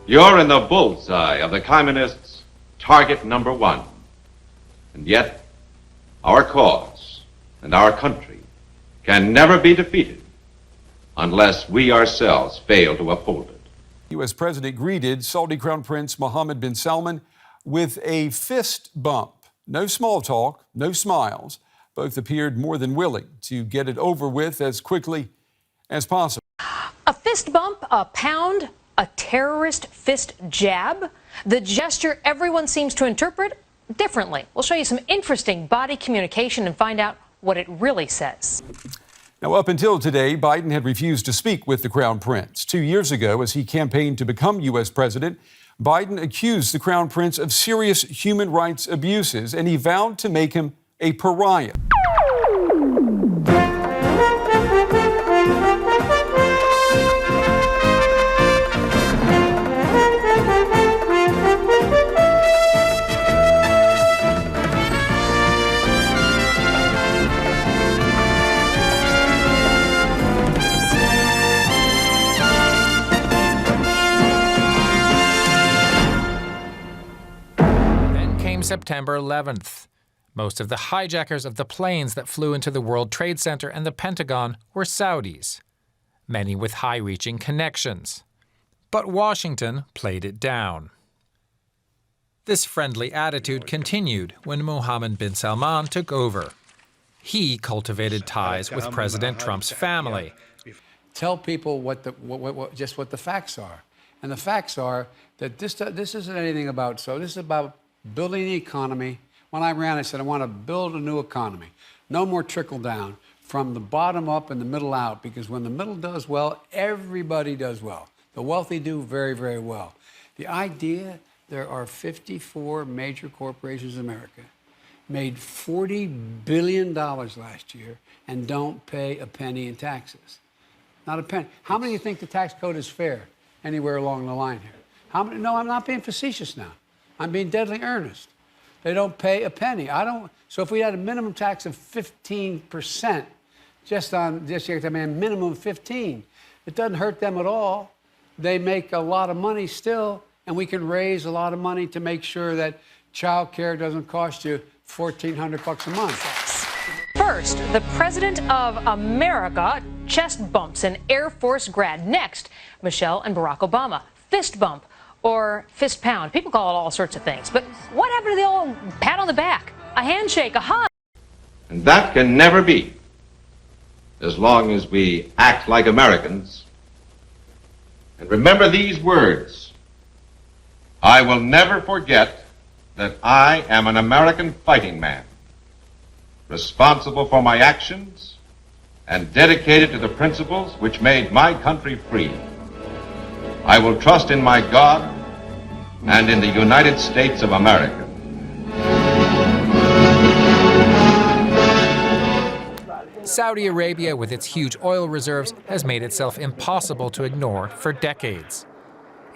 You're in the bullseye of the communists' target number one. And yet, our cause and our country can never be defeated unless we ourselves fail to uphold it. U.S. President greeted Saudi Crown Prince Mohammed bin Salman with a fist bump. No small talk, no smiles. Both appeared more than willing to get it over with as quickly as possible. A fist bump, a pound, a terrorist fist jab. The gesture everyone seems to interpret differently. We'll show you some interesting body communication and find out what it really says. Now, up until today, Biden had refused to speak with the Crown Prince. 2 years ago, as he campaigned to become U.S. president, Biden accused the Crown Prince of serious human rights abuses, and he vowed to make him a pariah. September 11th. Most of the hijackers of the planes that flew into the World Trade Center and the Pentagon were Saudis, many with high-reaching connections. But Washington played it down. This friendly attitude continued when Mohammed bin Salman took over. He cultivated ties with President Trump's family. Tell people just what the facts are. And the facts are that this isn't anything about, so this is about building the economy. When I ran, I said, I want to build a new economy. No more trickle down from the bottom up and the middle out, because when the middle does well, everybody does well. The wealthy do very, very well. The idea, there are 54 major corporations in America, made $40 billion last year and don't pay a penny in taxes. Not a penny. How many of you think the tax code is fair anywhere along the line here? How many? No, I'm not being facetious now. I'm being deadly earnest. They don't pay a penny. So if we had a minimum tax of 15%, minimum 15, it doesn't hurt them at all. They make a lot of money still, and we can raise a lot of money to make sure that child care doesn't cost you $1,400 a month. First, the President of America chest bumps an Air Force grad. Next, Michelle and Barack Obama fist bump or fist pound. People call it all sorts of things. But what happened to the old pat on the back, a handshake, a hug? And that can never be as long as we act like Americans. And remember these words: I will never forget that I am an American fighting man, responsible for my actions and dedicated to the principles which made my country free. I will trust in my God and in the United States of America. Saudi Arabia, with its huge oil reserves, has made itself impossible to ignore for decades.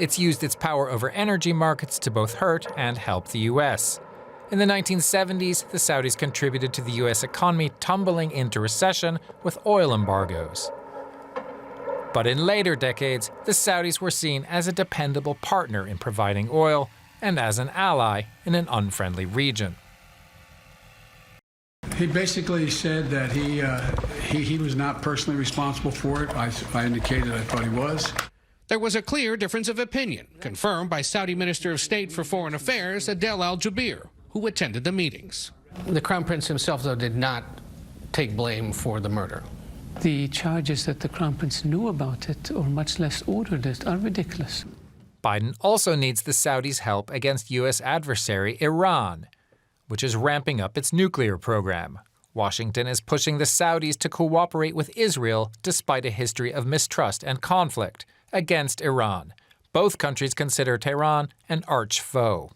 It's used its power over energy markets to both hurt and help the U.S. In the 1970s, the Saudis contributed to the U.S. economy tumbling into recession with oil embargoes. But in later decades, the Saudis were seen as a dependable partner in providing oil and as an ally in an unfriendly region. He basically said that he was not personally responsible for it. I indicated I thought he was. There was a clear difference of opinion, confirmed by Saudi Minister of State for Foreign Affairs Adel Al-Jubeir, who attended the meetings. The Crown Prince himself, though, did not take blame for the murder. The charges that the Crown Prince knew about it, or much less ordered it, are ridiculous. Biden also needs the Saudis' help against U.S. adversary Iran, which is ramping up its nuclear program. Washington is pushing the Saudis to cooperate with Israel despite a history of mistrust and conflict against Iran. Both countries consider Tehran an arch foe.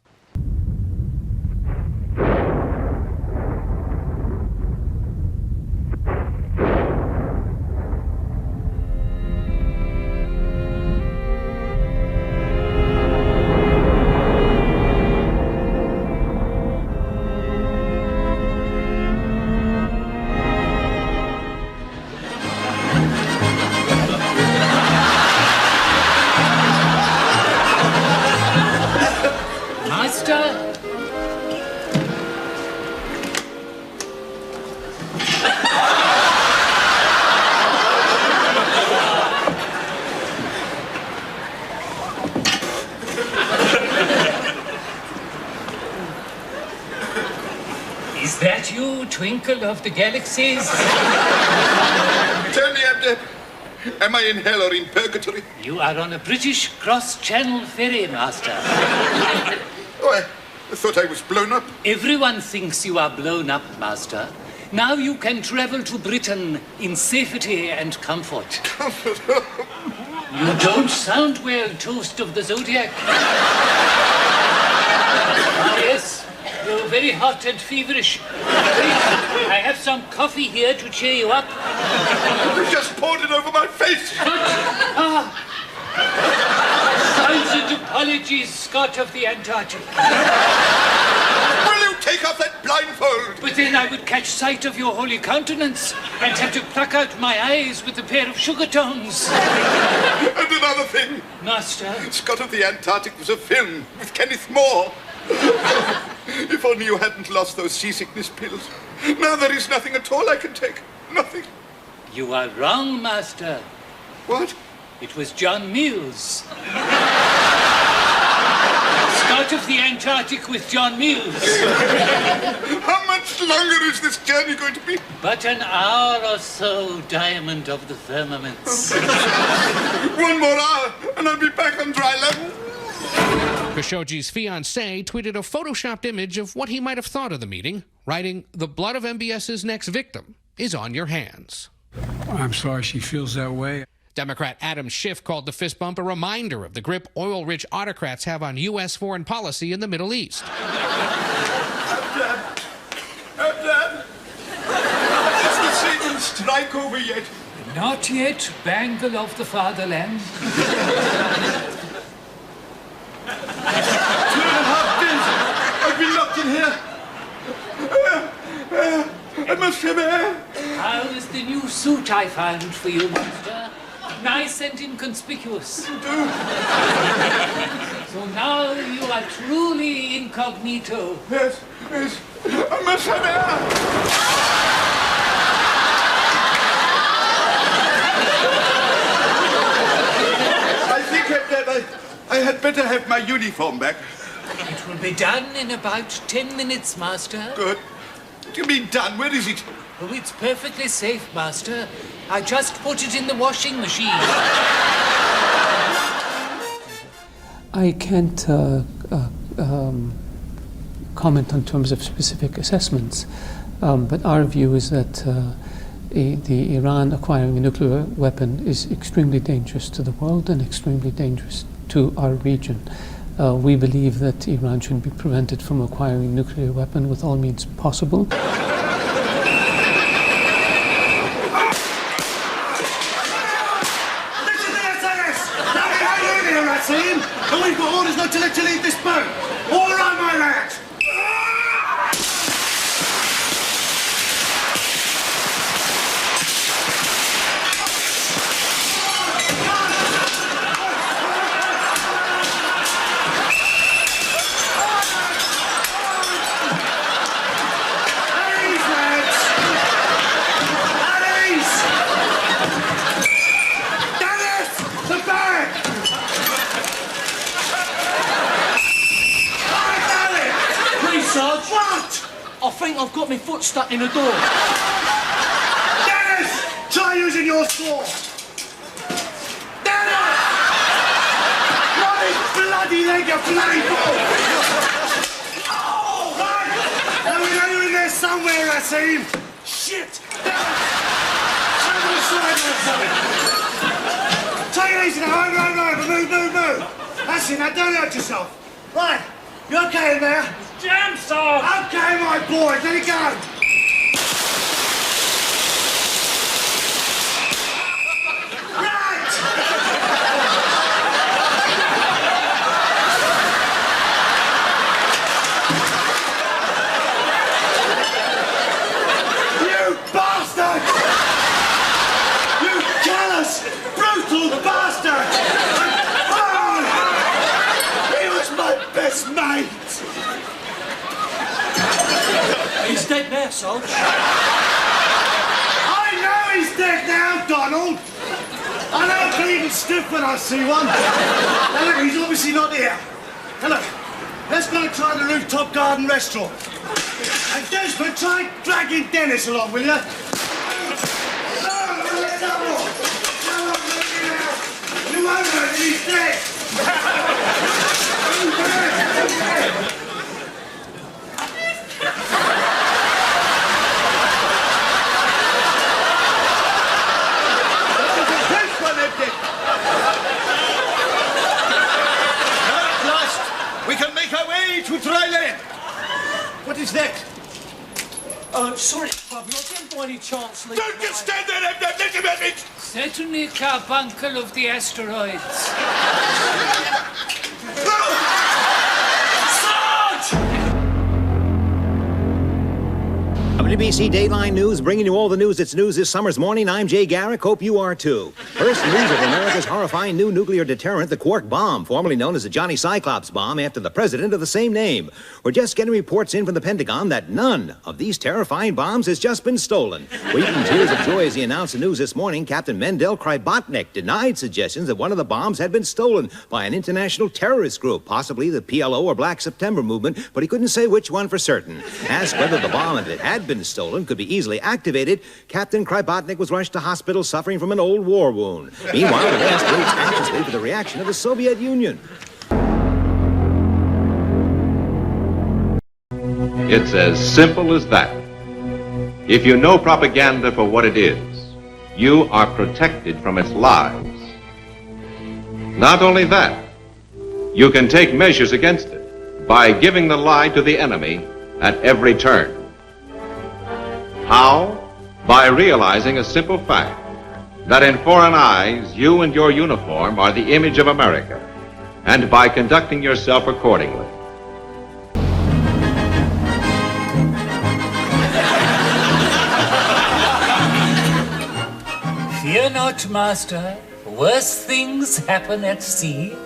twinkle of the galaxies. Tell me, Abdeb, am I in hell or in purgatory? You are on a British cross-channel ferry, Master. Oh, I thought I was blown up. Everyone thinks you are blown up, Master. Now you can travel to Britain in safety and comfort. You don't sound well, Toast of the Zodiac. Ah, yes, you're very hot and feverish. I have some coffee here to cheer you up. You just poured it over my face. Thousand apologies, Scott of the Antarctic. Will you take off that blindfold? But then I would catch sight of your holy countenance and have to pluck out my eyes with a pair of sugar tongs. And another thing. Master. Scott of the Antarctic was a film with Kenneth More. If only you hadn't lost those seasickness pills. Now there is nothing at all I can take. Nothing. You are wrong, Master. What? It was John Mills. Scott of the Antarctic with John Mills. How much longer is this journey going to be? But an hour or so, Diamond of the Firmaments. One more hour, and I'll be back on dry land. Khashoggi's fiancée tweeted a photoshopped image of what he might have thought of the meeting, writing, "The blood of MBS's next victim is on your hands." I'm sorry she feels that way. Democrat Adam Schiff called the fist bump a reminder of the grip oil-rich autocrats have on U.S. foreign policy in the Middle East. Abdeb! Is the Satan strike over yet? Not yet, Bangle of the Fatherland. 2.5 days. I've been locked in here. I must have air. How is the new suit I found for you, Master? Nice and inconspicuous. So now you are truly incognito. Yes. I must have air. I think, Abdeb, I had better have my uniform back. It will be done in about 10 minutes, Master. Good. What do you mean done? Where is it? Oh, it's perfectly safe, Master. I just put it in the washing machine. I can't comment on terms of specific assessments, but our view is that the Iran acquiring a nuclear weapon is extremely dangerous to the world and extremely dangerous to our region. We believe that Iran should be prevented from acquiring a nuclear weapon with all means possible. And we've got orders not to let you leave this boat. All right, my lads. I think I've got my foot stuck in a door. Dennis! Try using your sword! Dennis! Bloody, bloody leg, you bloody ball! Oh, right! Now we know you're in there somewhere, I see him. Shit! Take it easy now, right, move. That's it, now don't hurt yourself. Right, you okay in there? Jam sauce! Okay, my boy, let it go! Right! You bastard! You callous, brutal bastard! Oh, he was my best mate! He's dead now, Sarge. I know he's dead now, Donald. I know I'm bleeding stiff when I see one. Now look, he's obviously not here. Now look, let's go and try the rooftop garden restaurant. And Desmond, try dragging Dennis along, will you? You won't hurt him, he's dead! We can make our way to dry land. What is next? Oh, sorry, Bob, you're getting by any chance. Don't just stand there and let him at it! Certainly carbuncle of the asteroids. WBC Dayline News, bringing you all the news that's news this summer's morning. I'm Jay Garrick. Hope you are too. First news of America's horrifying new nuclear deterrent, the Quark bomb, formerly known as the Johnny Cyclops bomb, after the president of the same name. We're just getting reports in from the Pentagon that none of these terrifying bombs has just been stolen. Weeping tears of joy as he announced the news this morning, Captain Mendel Krybotnik denied suggestions that one of the bombs had been stolen by an international terrorist group, possibly the PLO or Black September movement, but he couldn't say which one for certain. Asked whether the bomb, if it had been stolen, could be easily activated, Captain Krybotnik was rushed to hospital suffering from an old war wound. Meanwhile, the West waits anxiously for the reaction of the Soviet Union. It's as simple as that. If you know propaganda for what it is, you are protected from its lies. Not only that, you can take measures against it by giving the lie to the enemy at every turn. How? By realizing a simple fact, that in foreign eyes, you and your uniform are the image of America, and by conducting yourself accordingly. Fear not, master. Worse things happen at sea.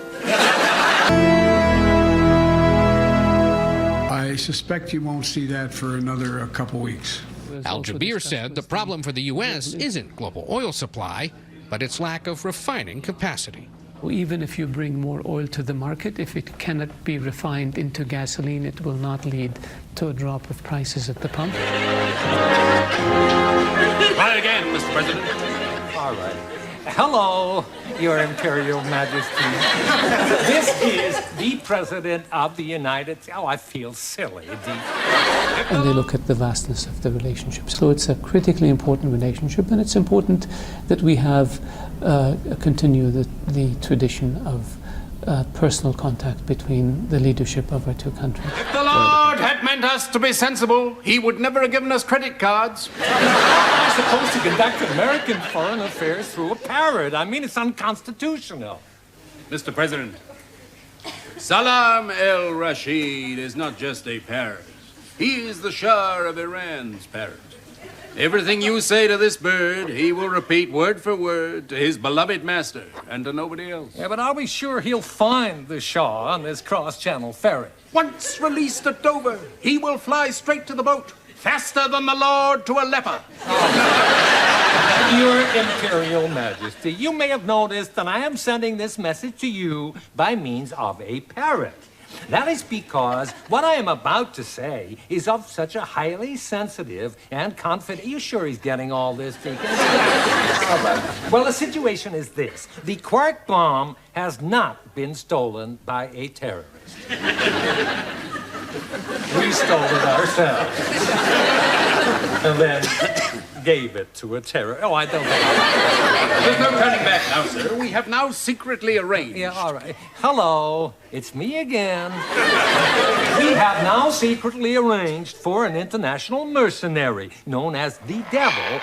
I suspect you won't see that for another couple weeks. Al Jaber said the problem for the U.S. isn't global oil supply, but its lack of refining capacity. Even if you bring more oil to the market, if it cannot be refined into gasoline, it will not lead to a drop of prices at the pump. Try again, Mr. President. All right. Hello, Your Imperial Majesty. This is the President of the United States. Oh, I feel silly. And they look at the vastness of the relationship. So it's a critically important relationship, and it's important that we have continue the tradition of personal contact between the leadership of our two countries. If the Lord had meant us to be sensible, he would never have given us credit cards. I'm supposed to conduct American foreign affairs through a parrot. I mean, it's unconstitutional. Mr. President, Salam el-Rashid is not just a parrot. He is the Shah of Iran's parrot. Everything you say to this bird, he will repeat word for word to his beloved master and to nobody else. Yeah, but are we sure he'll find the Shah on this cross-channel ferry? Once released at Dover, he will fly straight to the boat, faster than the Lord to a leper. Your Imperial Majesty, you may have noticed that I am sending this message to you by means of a parrot. That is because what I am about to say is of such a highly sensitive and confident... Are you sure he's getting all this, Deacon? All right. Well, the situation is this. The Quark bomb has not been stolen by a terrorist. We stole it ourselves. And then gave it to a terrorist. Oh, I don't know. There's no turning back now, sir. We have now secretly arranged. Yeah, all right. Hello, it's me again. We have now secretly arranged for an international mercenary known as the Devil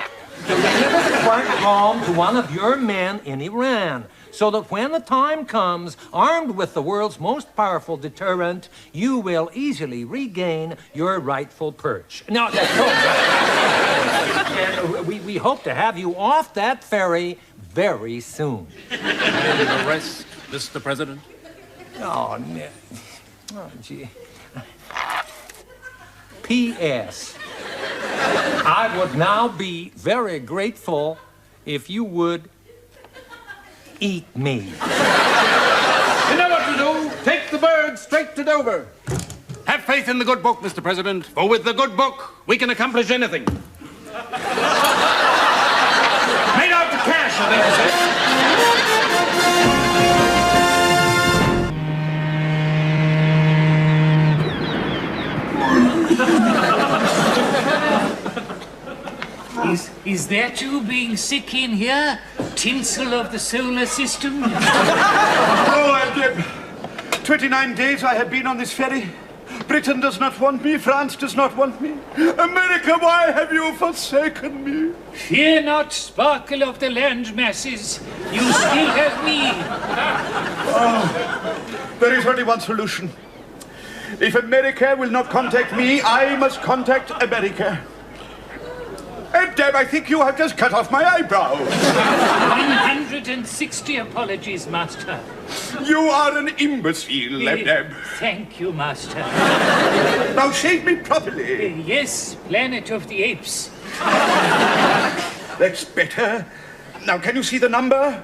to deliver the Quark bomb to one of your men in Iran, so that when the time comes, armed with the world's most powerful deterrent, you will easily regain your rightful perch. No, that's and we hope to have you off that ferry very soon. And the rest, Mr. President? Oh, no. Oh, gee. P.S. I would now be very grateful if you would eat me. You know what to do. Take the bird straight to Dover. Have faith in the good book, Mr. President, for with the good book, we can accomplish anything. Made out the cash, I think to say. Is that you being sick in here? Tinsel of the solar system? Oh, I'm 29 days I have been on this ferry. Britain does not want me. France does not want me. America, why have you forsaken me? Fear not, sparkle of the land masses. You still have me. Oh, there is only one solution. If America will not contact me, I must contact America. And damn, I think you have just cut off my eyebrow. 160 apologies, Master. You are an imbecile, Leb-Deb. Thank you, Master. Now shave me properly. Yes, Planet of the Apes. That's better. Now, can you see the number?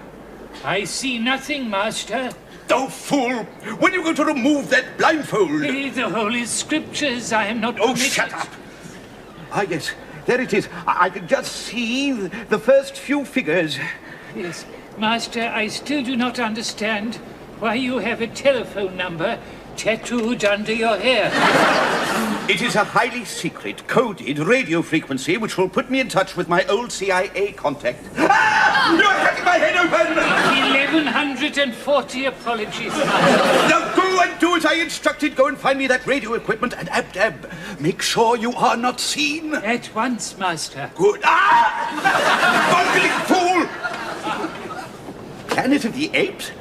I see nothing, Master. Oh, fool! When are you going to remove that blindfold? The Holy Scriptures, I am not Oh, permitted. shut up! Ah, yes, there it is. I can just see the first few figures. Yes, Master, I still do not understand why you have a telephone number tattooed under your hair. It is a highly secret, coded radio frequency which will put me in touch with my old CIA contact. Ah! You're cutting my head open! 1140 apologies, Master. Now go and do as I instructed. Go and find me that radio equipment and Abdab. Make sure you are not seen. At once, Master. Good. Ah! Bungling fool! Planet of the Apes?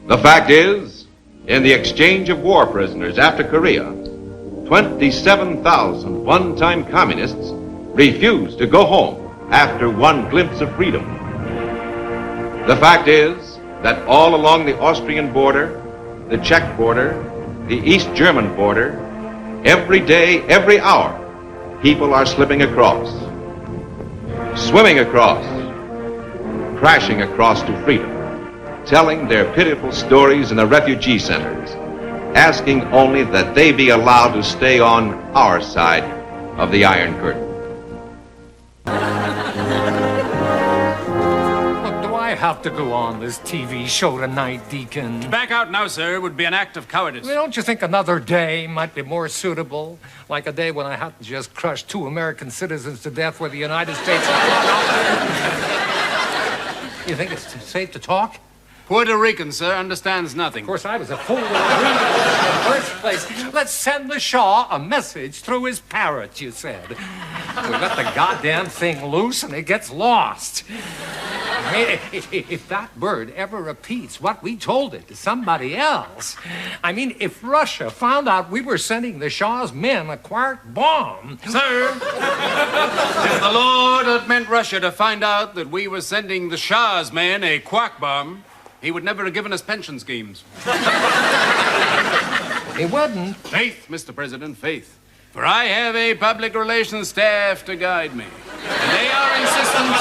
The fact is, in the exchange of war prisoners after Korea, 27,000 one-time communists refused to go home after one glimpse of freedom. The fact is that all along the Austrian border, the Czech border, the East German border, every day, every hour, people are slipping across, swimming across, crashing across to freedom, telling their pitiful stories in the refugee centers, asking only that they be allowed to stay on our side of the Iron Curtain. Look, do I have to go on this TV show tonight, Deacon? To back out now, sir, would be an act of cowardice. Well, don't you think another day might be more suitable? Like a day when I hadn't just crushed 2 American citizens to death with the United States. You think it's safe to talk? Puerto Rican, sir, understands nothing. Of course, I was a fool to agree with it in the first place. Let's send the Shah a message through his parrot, you said. We let the goddamn thing loose and it gets lost. I mean, if that bird ever repeats what we told it to somebody else, I mean, if Russia found out we were sending the Shah's men a quark bomb... Sir, if the Lord had meant Russia to find out that we were sending the Shah's men a quark bomb, he would never have given us pension schemes. He wouldn't. Faith, Mr. President, faith. For I have a public relations staff to guide me. And they are insistent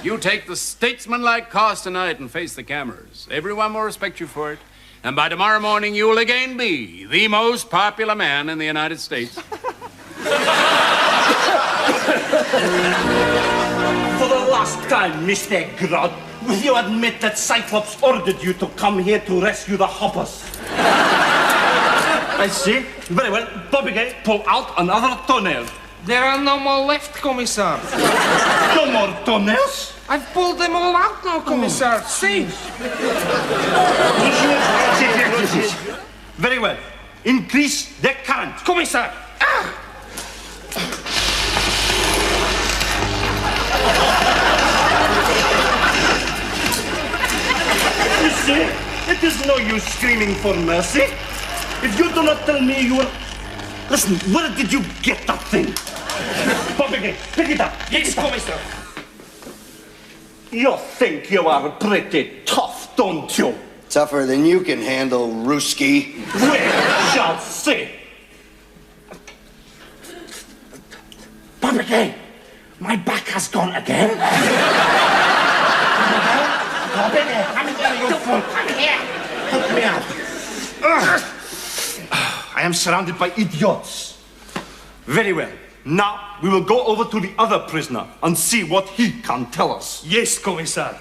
you take the statesman-like course tonight and face the cameras. Everyone will respect you for it. And by tomorrow morning, you will again be the most popular man in the United States. For the last time, Mr. Grodd, will you admit that Cyclops ordered you to come here to rescue the hoppers? I see. Very well. Bobby Gay, pull out another toenail. There are no more left, Commissar. No more toenails? I've pulled them all out now, Commissar. See? Very well. Increase the current. Commissar! Ah! You see, it is no use screaming for mercy. If you do not tell me you are... Listen, where did you get that thing? Bobby, pick it up. Yes, Commissar. You think you are pretty tough, don't you? Tougher than you can handle, Ruski. We shall see. Bobby, my back has gone again. Bobby, come here, you fool. Come here. Help me out. I am surrounded by idiots. Very well. Now we will go over to the other prisoner and see what he can tell us. Yes, Commissar.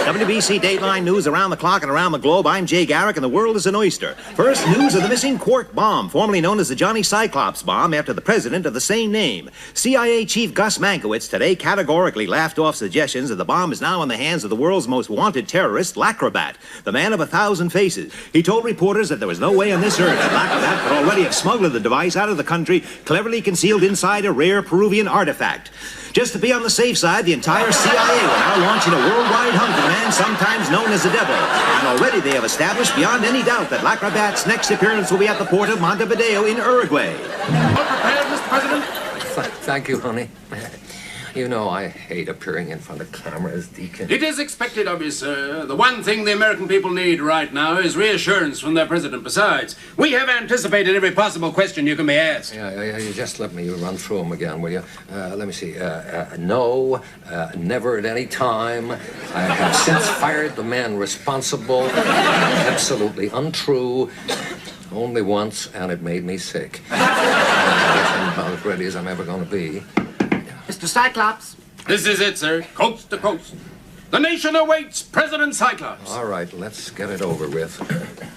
WBC Dateline News around the clock and around the globe. I'm Jay Garrick, and the world is an oyster. First, news of the missing Quark bomb, formerly known as the Johnny Cyclops bomb, after the president of the same name. CIA Chief Gus Mankiewicz today categorically laughed off suggestions that the bomb is now in the hands of the world's most wanted terrorist, Lacrobat, the man of 1,000 faces. He told reporters that there was no way on this earth that Lacrobat could already have smuggled the device out of the country, cleverly concealed inside a rare Peruvian artifact. Just to be on the safe side, the entire CIA will now launching a worldwide hunt for the man sometimes known as the Devil. And already they have established beyond any doubt that Lacrobat's next appearance will be at the port of Montevideo in Uruguay. Well prepared, Mr. President? Thank you, honey. You know I hate appearing in front of cameras, Deacon. It is expected of you, sir. The one thing the American people need right now is reassurance from their president. Besides, we have anticipated every possible question you can be asked. Yeah, you just let me run through them again, will you? Let me see. No, never at any time. I have since fired the man responsible. Absolutely untrue. Only once, and it made me sick. I'm about as ready as I'm ever going to be. Mr. Cyclops. This is it, sir. Coast to coast. The nation awaits President Cyclops. All right, let's get it over with. Okay,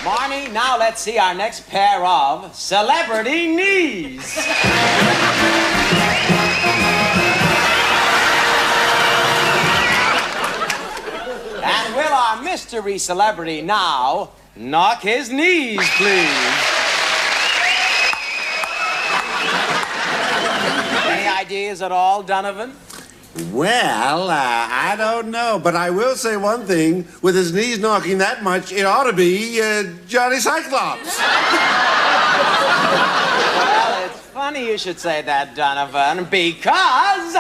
Marnie, now let's see our next pair of celebrity knees. And will our mystery celebrity now knock his knees, please? Any ideas at all, Donovan? Well, I don't know, but I will say one thing. With his knees knocking that much, it ought to be Johnny Cyclops. Well, it's funny you should say that, Donovan, because...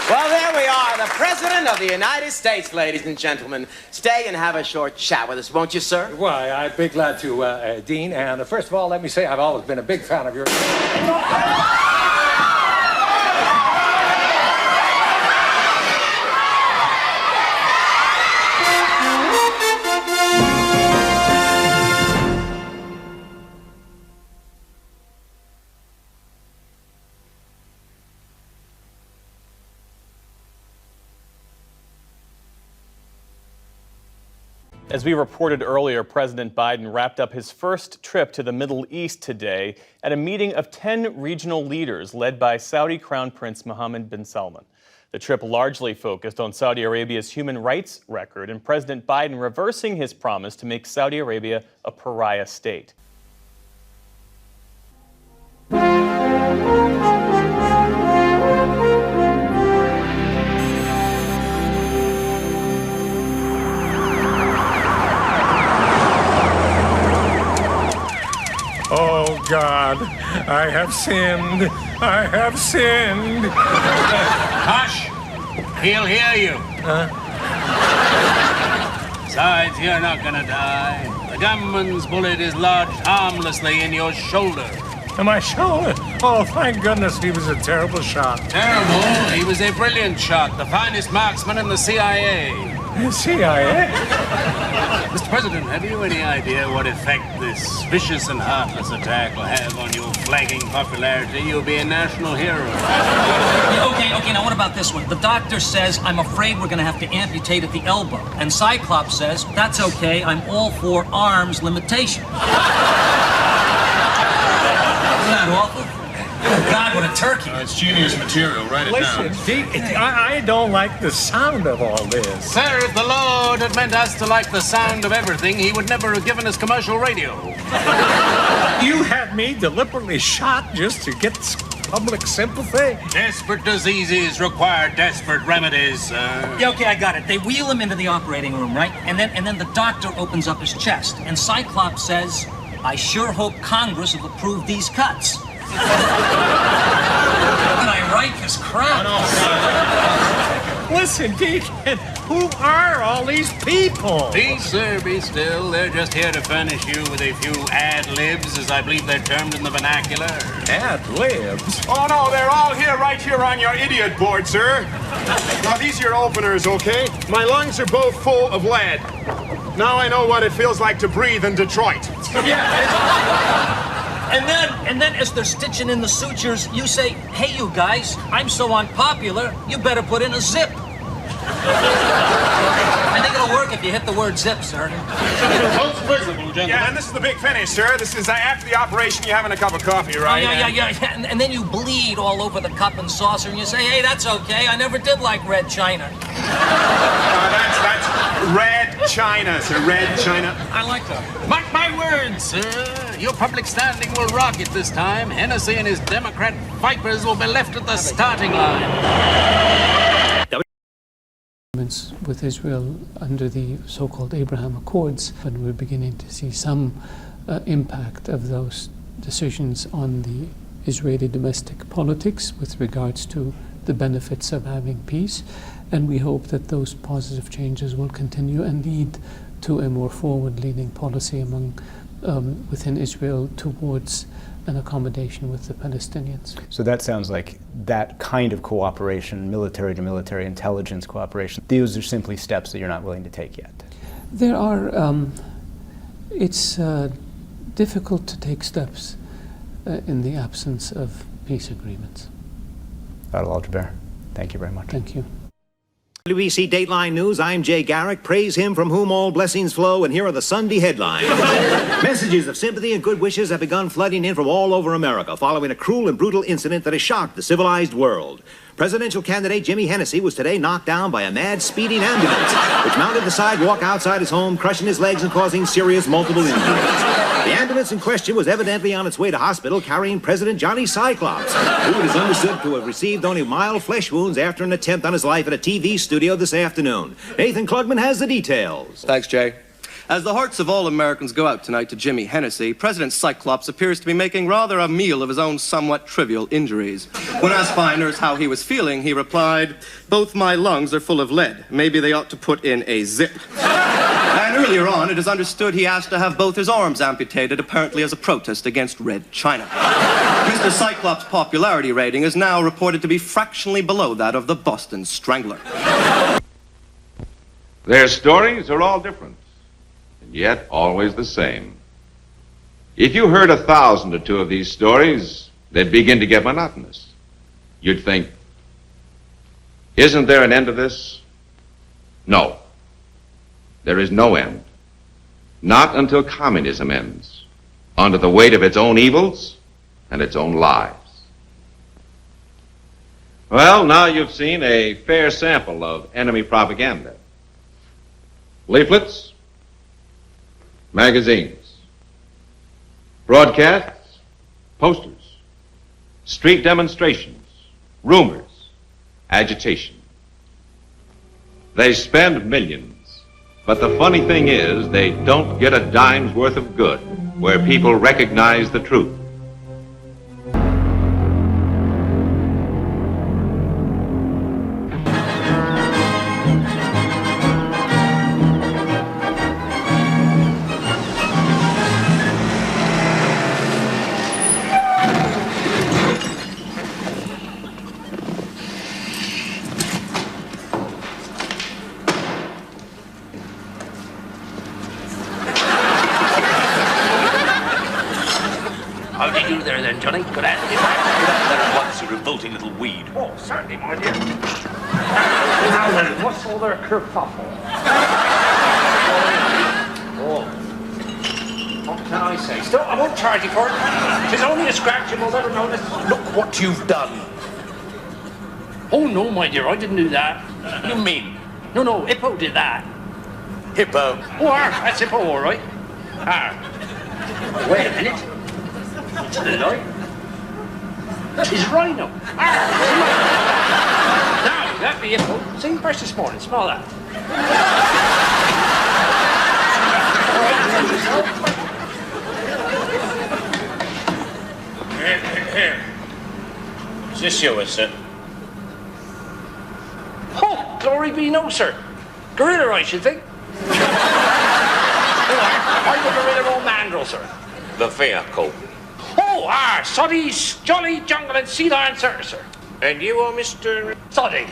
Well, there we are, the President of the United States, ladies and gentlemen. Stay and have a short chat with us, won't you, sir? Why, I'd be glad to, Dean. And first of all, let me say I've always been a big fan of yours. As we reported earlier, President Biden wrapped up his first trip to the Middle East today at a meeting of 10 regional leaders led by Saudi Crown Prince Mohammed bin Salman. The trip largely focused on Saudi Arabia's human rights record and President Biden reversing his promise to make Saudi Arabia a pariah state. Oh, God, I have sinned. I have sinned. Hush! He'll hear you. Besides, you're not gonna die. The gunman's bullet is lodged harmlessly in your shoulder. In my shoulder? Oh, thank goodness he was a terrible shot. Terrible? He was a brilliant shot. The finest marksman in the CIA. The CIA? Mr. President, have you any idea what effect this vicious and heartless attack will have on your flagging popularity? You'll be a national hero. Okay, now what about this one? The doctor says, I'm afraid we're gonna have to amputate at the elbow. And Cyclops says, that's okay, I'm all for arms limitation. Isn't that awful? God, what a turkey. It's genius material. Write it down. Listen, I don't like the sound of all this. Sir, if the Lord had meant us to like the sound of everything, he would never have given us commercial radio. You had me deliberately shot just to get public sympathy? Desperate diseases require desperate remedies, sir. Yeah, okay, I got it. They wheel him into the operating room, right? And then the doctor opens up his chest, and Cyclops says, "I sure hope Congress will approve these cuts." And I write this crap. Listen, Deacon, who are all these people? Be sir, be still. They're just here to furnish you with a few ad-libs, as I believe they're termed in the vernacular. Ad-libs? Oh, no, they're all here, right here on your idiot board, sir. Now, these are your openers, okay? My lungs are both full of lead. Now I know what it feels like to breathe in Detroit. Yeah. And then as they're stitching in the sutures, you say, "Hey, you guys, I'm so unpopular, you better put in a zip." I think it'll work if you hit the word zip, sir. Most visible, gentlemen. Yeah, and this is the big finish, sir. This is after the operation, you're having a cup of coffee, right? Oh, yeah. And then you bleed all over the cup and saucer, and you say, "Hey, that's okay. I never did like red china." That's red china, sir. Red china. I like that. Mark my words, sir. Your public standing will rocket this time. Hennessy and his Democrat vipers will be left at the starting line. With Israel under the so-called Abraham Accords, and we're beginning to see some impact of those decisions on the Israeli domestic politics with regards to the benefits of having peace, and we hope that those positive changes will continue and lead to a more forward-leaning policy within Israel towards an accommodation with the Palestinians. So that sounds like that kind of cooperation, military to military intelligence cooperation, those are simply steps that you're not willing to take yet. There are, it's difficult to take steps in the absence of peace agreements. Adel Al-Jubeir, thank you very much. Thank you. WBC Dateline News, I'm Jay Garrick. Praise him from whom all blessings flow, and here are the Sunday headlines. Messages of sympathy and good wishes have begun flooding in from all over America following a cruel and brutal incident that has shocked the civilized world. Presidential candidate Jimmy Hennessy was today knocked down by a mad speeding ambulance, which mounted the sidewalk outside his home, crushing his legs and causing serious multiple injuries. The ambulance in question was evidently on its way to hospital carrying President Johnny Cyclops, who is understood to have received only mild flesh wounds after an attempt on his life at a TV studio this afternoon. Nathan Klugman has the details. Thanks, Jay. As the hearts of all Americans go out tonight to Jimmy Hennessy, President Cyclops appears to be making rather a meal of his own somewhat trivial injuries. When asked by a nurse how he was feeling, he replied, "Both my lungs are full of lead. Maybe they ought to put in a zip." And earlier on, it is understood he asked to have both his arms amputated, apparently as a protest against red china. Mr. Cyclops' popularity rating is now reported to be fractionally below that of the Boston Strangler. Their stories are all different, and yet always the same. If you heard 1,000 or 2 of these stories, they'd begin to get monotonous. You'd think, isn't there an end to this? No. There is no end. Not until communism ends, under the weight of its own evils and its own lies. Well, now you've seen a fair sample of enemy propaganda. Leaflets, magazines, broadcasts, posters, street demonstrations, rumors, agitation. They spend millions, but the funny thing is they don't get a dime's worth of good where people recognize the truth. How do you do there then, Johnny? Good at it. At once, you revolting little weed. Oh, certainly, my dear. Now then, what's all their kerfuffle? Oh. What can I say? Still, I won't charge you for it. It's only a scratch, you will never notice. Look what you've done. Oh, no, my dear, I didn't do that. What do you mean? No, Hippo did that. Hippo? Oh, that's Hippo, all right. Wait a minute. To the light. Tis rhino. Now, that be it. Same fresh this morning. Smell that. Here. Is this yours, sir? Oh, glory be no, sir. Gorilla, I should think. Are you gorilla or mandrill, sir? The vehicle. Oh, Soddy's Jolly Jungle and Sea Lion Circus, sir. And you are Mr. Soddy.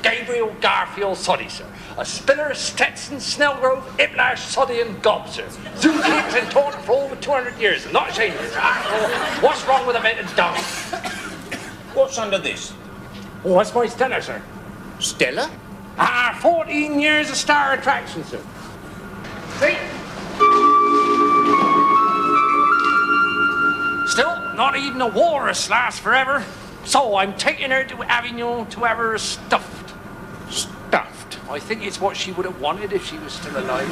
Gabriel Garfield Soddy, sir. A Spiller, Stetson, Snellgrove, Iplash, Soddy and Gob, sir. Zookeepers and taught for over 200 years. I'm not ashamed of it. What's wrong with a bit of dung? What's under this? Oh, that's my Stella, sir. Stella? 14 years of star attraction, sir. See? Still, not even a walrus lasts forever. So I'm taking her to Avignon to have her stuffed. Stuffed. I think it's what she would have wanted if she was still alive.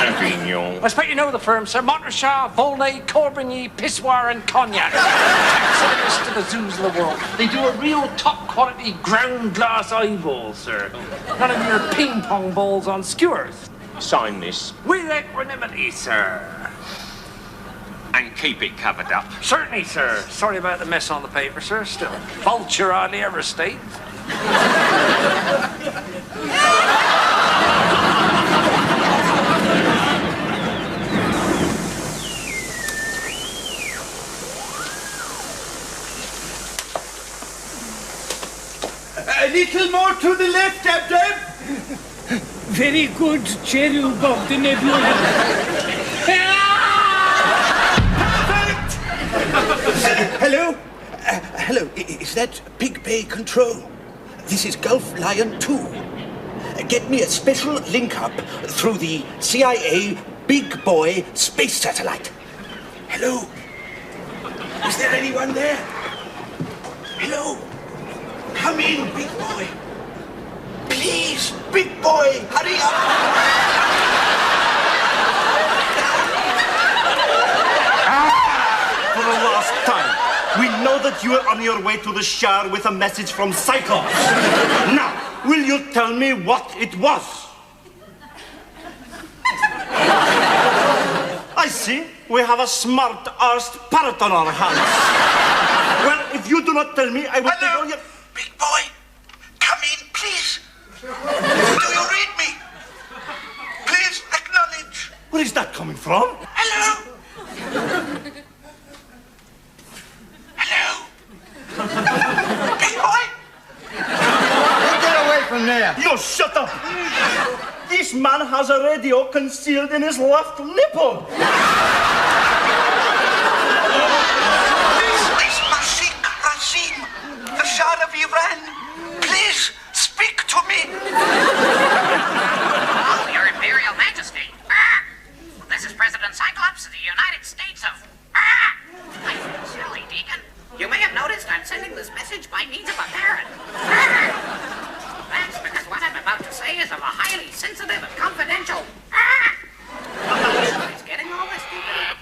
Avignon. I expect you know the firm, sir. Montrachat, Volnay, Corbigny, Pissoir and Cognac. Taxonomists to the zoos of the world. They do a real top-quality ground glass eyeball, sir. None of your ping-pong balls on skewers. Sign this. With equanimity, sir. And keep it covered up. Certainly, sir. Sorry about the mess on the paper, sir. Still, vulture hardly ever estate. A little more to the left, Dab. Very good, Cherubov the Nebula. Hello? Hello, is that Big Bay Control? This is Gulf Lion 2. Get me a special link-up through the CIA Big Boy space satellite. Hello? Is there anyone there? Hello? Come in, Big Boy. Please, Big Boy, hurry up. For the last time, we know that you are on your way to the shower with a message from Cyclops. Now, will you tell me what it was? I see. We have a smart-arsed parrot on our hands. Well, if you do not tell me, I will take all your... Big Boy, come in, please. Do you read me? Please acknowledge. Where is that coming from? Hello? Hello? Big Boy? Get away from there. You shut up. This man has a radio concealed in his left nipple. This is Mashik Razim, the Shah of Iran. Please speak to me. Oh, Your Imperial Majesty. This is President Cyclops of the United States of... I feel silly, Deacon. You may have noticed I'm sending this message by means of a parrot. That's because what I'm about to say is of a highly sensitive and confidential... He's getting all this, Deacon.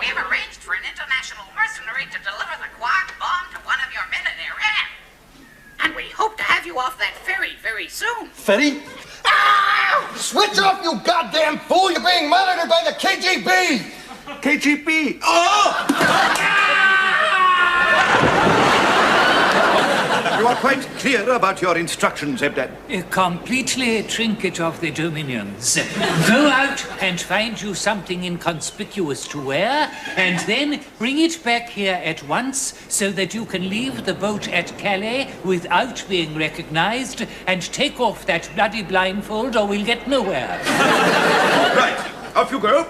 We have arranged for an international mercenary to deliver the Quark bomb to one of your men in Iran. And we hope to have you off that ferry very soon. Ferry? Switch off, you goddamn fool! You're being monitored by the KGB! KGB? Oh! You are quite clear about your instructions, Ebdad. Completely a trinket of the Dominions. Go out and find you something inconspicuous to wear, and then bring it back here at once so that you can leave the boat at Calais without being recognized and take off that bloody blindfold or we'll get nowhere. Right, off you go.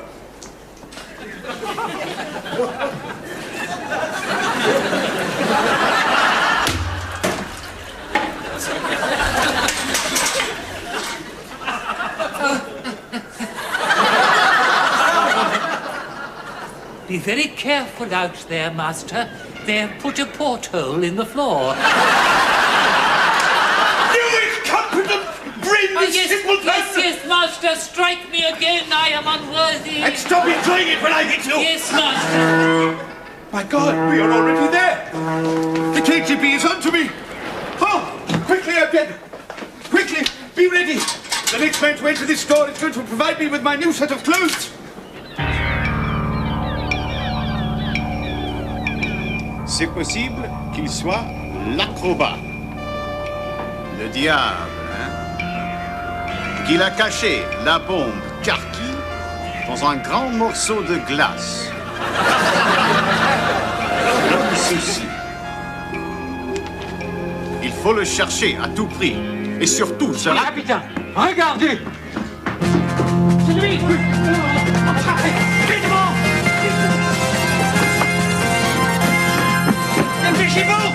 Be very careful out there, Master. They've put a porthole in the floor. You incompetent, brainless yes, simple person. yes, master, strike me again. I am unworthy. And stop enjoying it when I hit you. Yes, master. My God, we are already there. The KGB is onto me. Oh, quickly, Abed. Quickly, be ready. The next man to enter this store is going to provide me with my new set of clothes. C'est possible qu'il soit l'acrobat. Le diable, hein? Qu'il a caché la bombe Karki dans un grand morceau de glace. Le souci. Il faut le chercher à tout prix. Et surtout, se Capitaine, regardez! C'est lui! Dépêchez-vous!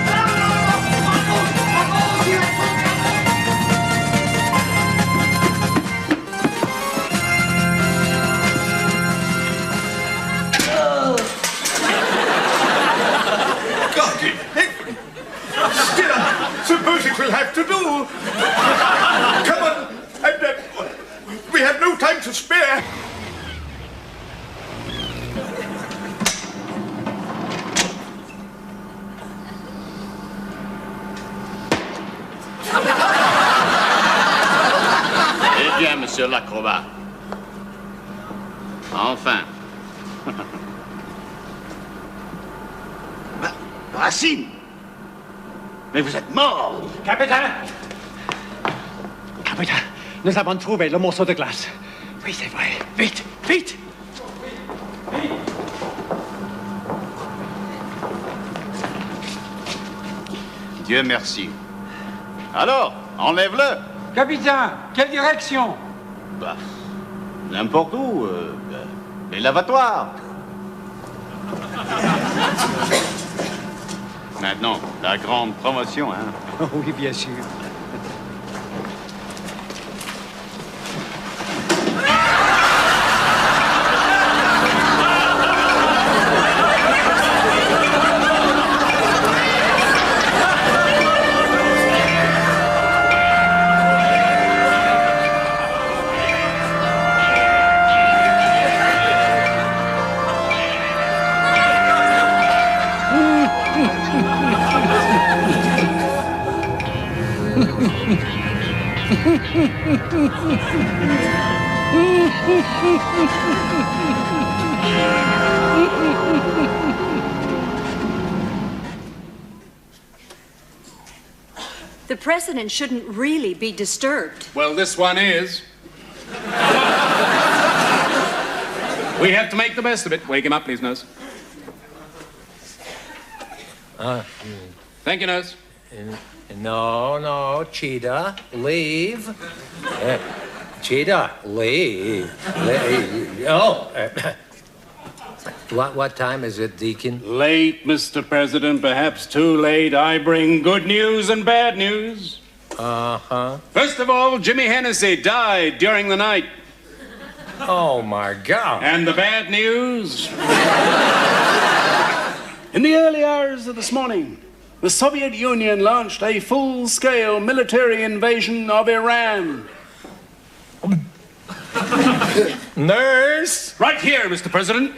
God in heaven! Still, I suppose it will have to do. Come on, we have no time to spare. Eh bien, monsieur l'acrobat. Enfin. Racine! Mais vous êtes mort! Capitaine! Capitaine, nous avons trouvé le morceau de glace. Oui, c'est vrai. Vite, vite! Dieu merci. Alors, enlève-le! Capitaine, quelle direction? Bah, n'importe où. Les lavatoires. Maintenant, la grande promotion, hein? Oh, oui, bien sûr. The president shouldn't really be disturbed. Well, this one is. We have to make the best of it. Wake him up, please, nurse. Thank you, nurse. No, Cheetah, leave. Cheetah, leave. What time is it, Deacon? Late, Mr. President, perhaps too late. I bring good news and bad news. Uh-huh. First of all, Jimmy Hennessy died during the night. Oh, my God. And the bad news? In the early hours of this morning, the Soviet Union launched a full-scale military invasion of Iran. Nurse! Right here, Mr. President.